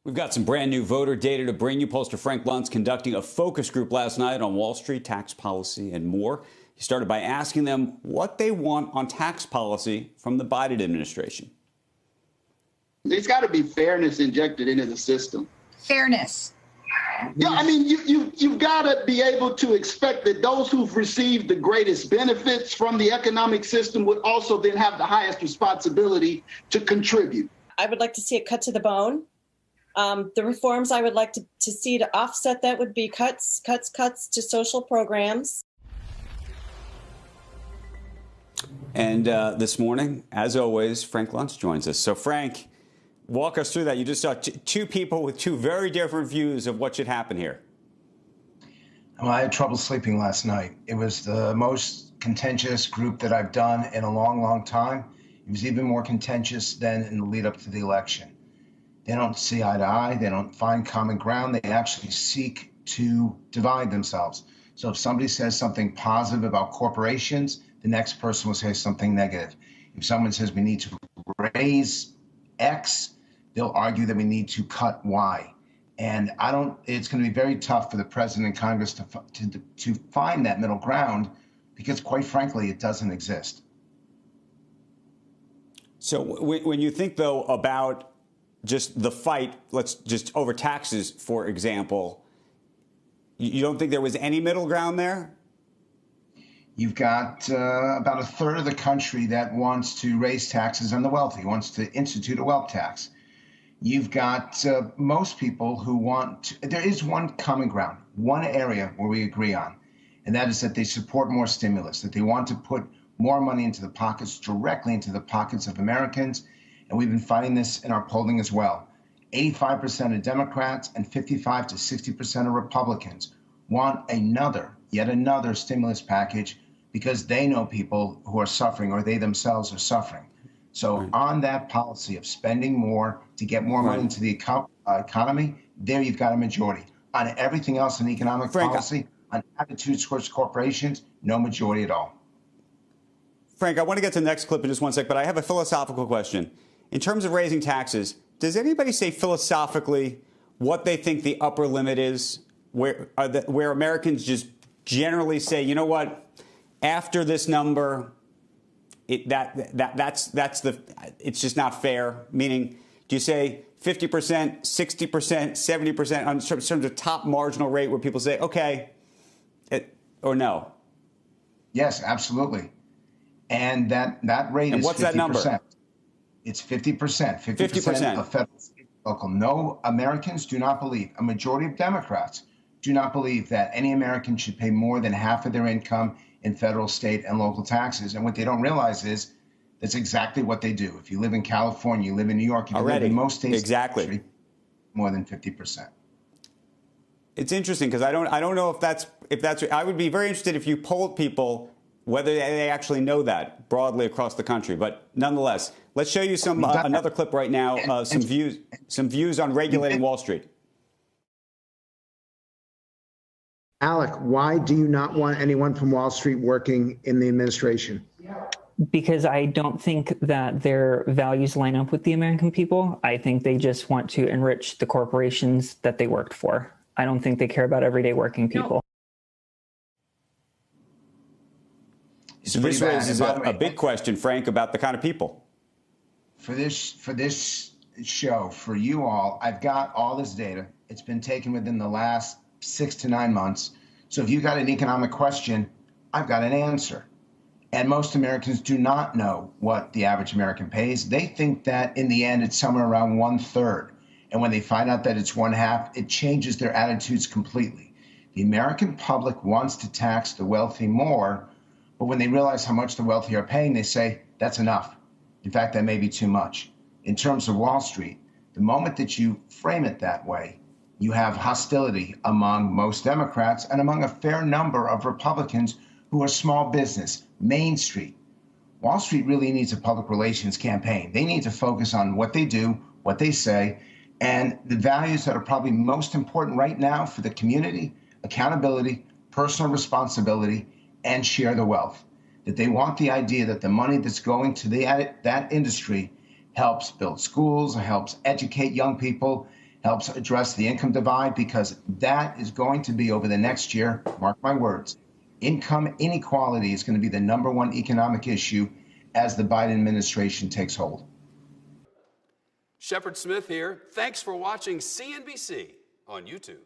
We've got some brand new voter data to bring you. Pollster Frank Luntz conducting a focus group last night on Wall Street, tax policy, and more. He started by asking them what they want on tax policy from the Biden administration. There's got to be fairness injected into the system. Fairness. Yeah, I mean, you've got to be able to expect that those who've received the greatest benefits from the economic system would also then have the highest responsibility to contribute. I would like to see it cut to the bone. The reforms I would like to see to offset that would be cuts to social programs. And this morning, as always, Frank Luntz joins us. So, Frank, walk us through that. You just saw two people with two very different views of what should happen here. Well, I had trouble sleeping last night. It was the most contentious group that I've done in a long, long time. It was even more contentious than in the lead up to the election. They don't see eye to eye. They don't find common ground. They actually seek to divide themselves. So if somebody says something positive about corporations, the next person will say something negative. If someone says we need to raise X, they'll argue that we need to cut Y. And it's going to be very tough for the president and Congress to find that middle ground because, quite frankly, it doesn't exist. So when you think, though, about just the fight, let's just over taxes, for example, you don't think there was any middle ground there? You've got about a third of the country that wants to raise taxes on the wealthy, wants to institute a wealth tax. You've got most people who there is one common ground, one area where we agree on, and that is that they support more stimulus, that they want to put more money into the pockets, directly into the pockets of Americans. And we've been finding this in our polling as well. 85% of Democrats and 55 to 60% of Republicans want yet another stimulus package because they know people who are suffering or they themselves are suffering. So on that policy of spending more to get more money into the economy, there you've got a majority. On everything else in economic policy, on attitudes towards corporations, no majority at all. Frank, I want to get to the next clip in just one sec, but I have a philosophical question. In terms of raising taxes, does anybody say philosophically what they think the upper limit is, where Americans just generally say, you know what, after this number, it's just not fair? Meaning, do you say 50%, 60%, 70% on terms of top marginal rate where people say, okay, or no? Yes, absolutely. And that rate is 50%. What's that number? It's 50%. 50% of federal, state, local. No, Americans do not believe, a majority of Democrats do not believe that any American should pay more than half of their income in federal, state, and local taxes. And what they don't realize is that's exactly what they do. If you live in California, you live in New York, you live in most states, exactly, in the country, more than 50%. It's interesting because I don't know if that's I would be very interested if you polled people whether they actually know that broadly across the country. But nonetheless, let's show you some another clip right now. Some views on regulating Wall Street. Alec, why do you not want anyone from Wall Street working in the administration? Because I don't think that their values line up with the American people. I think they just want to enrich the corporations that they worked for. I don't think they care about everyday working people. So this raises a big question, Frank, about the kind of people. For this show, for you all, I've got all this data. It's been taken within the last 6 to 9 months. So if you got an economic question, I've got an answer. And most Americans do not know what the average American pays. They think that in the end, it's somewhere around 1/3. And when they find out that it's 1/2, it changes their attitudes completely. The American public wants to tax the wealthy more, but when they realize how much the wealthy are paying, they say, that's enough. In fact, that may be too much. In terms of Wall Street, the moment that you frame it that way, you have hostility among most Democrats and among a fair number of Republicans who are small business, Main Street. Wall Street really needs a public relations campaign. They need to focus on what they do, what they say, and the values that are probably most important right now for the community: accountability, personal responsibility, and share the wealth. That they want the idea that the money that's going to that industry helps build schools, helps educate young people, helps address the income divide, because that is going to be, over the next year, mark my words, income inequality is going to be the #1 economic issue as the Biden administration takes hold. Shepard Smith here. Thanks for watching CNBC on YouTube.